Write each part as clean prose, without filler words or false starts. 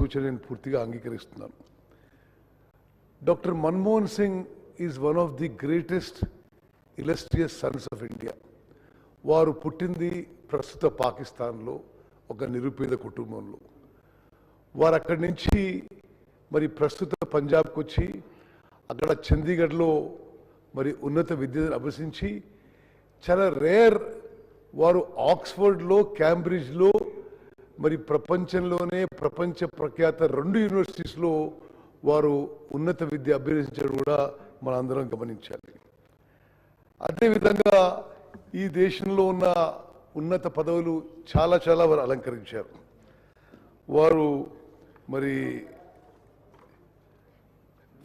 సూచన నేను పూర్తిగా అంగీకరిస్తున్నాను. Doctor Manmohan Singh is one of the greatest illustrious sons of India. వారు పుట్టింది ప్రస్తుత పాకిస్తాన్లో ఒక నిరుపేద కుటుంబంలో. వారు అక్కడి నుంచి మరి ప్రస్తుత పంజాబ్కి వచ్చి అక్కడ చండీగఢ్లో మరి ఉన్నత విద్యను అభ్యసించి చాలా రేర్ వారు ఆక్స్ఫర్డ్లో క్యాంబ్రిడ్జ్లో మరి ప్రపంచంలోనే ప్రపంచ ప్రఖ్యాత 2 యూనివర్సిటీస్లో వారు ఉన్నత విద్య అభ్యసించడం కూడా మనందరం గమనించాలి. అదేవిధంగా ఈ దేశంలో ఉన్న ఉన్నత పదవులు చాలా వారు అలంకరించారు. వారు మరి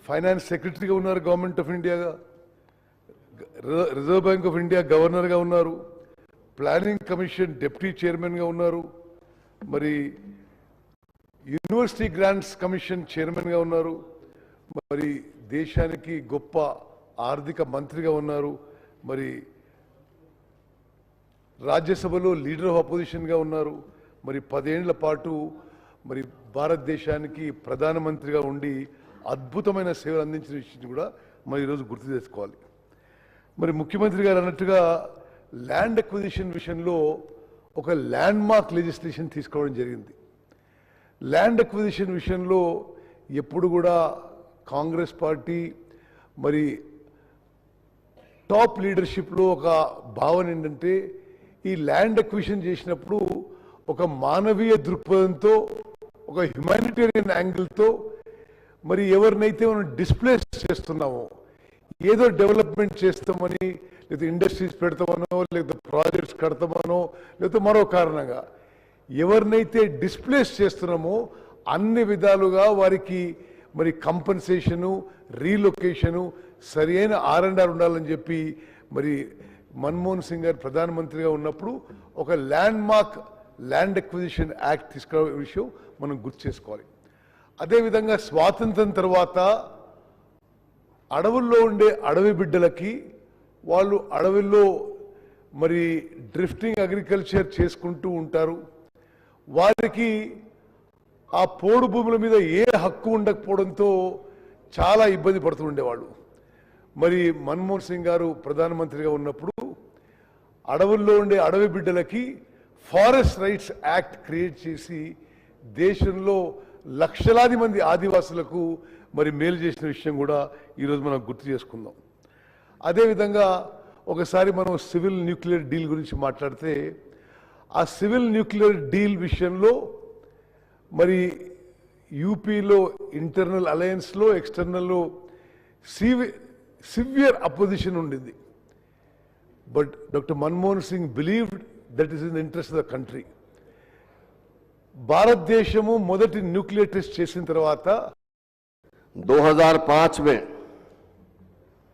ఫైనాన్స్ సెక్రటరీగా ఉన్నారు గవర్నమెంట్ ఆఫ్ ఇండియాగా, రిజర్వ్ బ్యాంక్ ఆఫ్ ఇండియా గవర్నర్గా ఉన్నారు, ప్లానింగ్ కమిషన్ డిప్యూటీ చైర్మన్గా ఉన్నారు, మరి యూనివర్సిటీ గ్రాంట్స్ కమిషన్ చైర్మన్గా ఉన్నారు, మరి దేశానికి గొప్ప ఆర్థిక మంత్రిగా ఉన్నారు, మరి రాజ్యసభలో లీడర్ ఆఫ్ అపోజిషన్గా ఉన్నారు, మరి 10 ఏళ్ల పాటు మరి భారతదేశానికి ప్రధానమంత్రిగా ఉండి అద్భుతమైన సేవలు అందించిన విషయం కూడా మరి ఈరోజు గుర్తు చేసుకోవాలి. మరి ముఖ్యమంత్రి గారు అన్నట్టుగా ల్యాండ్ అక్విజిషన్ విషయంలో ఒక ల్యాండ్ మార్క్ లెజిస్లేషన్ తీసుకోవడం జరిగింది. ల్యాండ్ అక్విజిషన్ విషయంలో ఎప్పుడు కూడా కాంగ్రెస్ పార్టీ మరి టాప్ లీడర్షిప్లో ఒక భావన ఏంటంటే ఈ ల్యాండ్ అక్విజిషన్ చేసినప్పుడు ఒక మానవీయ దృక్పథంతో ఒక హ్యుమానిటేరియన్ యాంగిల్తో మరి ఎవరినైతే మనం డిస్ప్లేస్ చేస్తున్నామో, ఏదో డెవలప్మెంట్ చేస్తామని లేదా ఇండస్ట్రీస్ పెడతామనో లేదా ప్రాజెక్ట్స్ కడతామనో లేదా మరో కారణంగా ఎవరినైతే డిస్ప్లేస్ చేస్తున్నామో అన్ని విధాలుగా వారికి మరి కంపెన్సేషను, రీలొకేషను, సరి అయిన R&R ఉండాలని చెప్పి మరి మన్మోహన్ సింగ్ గారు ప్రధానమంత్రిగా ఉన్నప్పుడు ఒక ల్యాండ్ అక్విజిషన్ యాక్ట్ తీసుకునే విషయం మనం గుర్తు చేసుకోవాలి. అదేవిధంగా స్వాతంత్రం తర్వాత అడవుల్లో ఉండే అడవి బిడ్డలకి వాళ్ళు అడవుల్లో మరి డ్రిఫ్టింగ్ అగ్రికల్చర్ చేసుకుంటూ ఉంటారు. వారికి ఆ పోడు భూముల మీద ఏ హక్కు ఉండకపోవడంతో చాలా ఇబ్బంది పడుతూ ఉండేవాళ్ళు. మరి మన్మోహన్ సింగ్ గారు ప్రధానమంత్రిగా ఉన్నప్పుడు అడవుల్లో ఉండే అడవి బిడ్డలకి ఫారెస్ట్ రైట్స్ యాక్ట్ క్రియేట్ చేసి దేశంలో లక్షలాది మంది ఆదివాసులకు మరి మేలు చేసిన విషయం కూడా ఈరోజు మనం గుర్తు చేసుకుందాం. అదేవిధంగా ఒకసారి మనం సివిల్ న్యూక్లియర్ డీల్ గురించి మాట్లాడితే ఆ సివిల్ న్యూక్లియర్ డీల్ విషయంలో మరి యూపీలో ఇంటర్నల్ అలయన్స్లో ఎక్స్టర్నల్లో సివియర్ అపోజిషన్ ఉండింది. But doctor Manmohan Singh believed that is in the interest of the country. భారతదేశము మొదటి న్యూక్లియర్ టెస్ట్ చేసిన తర్వాత 2005 में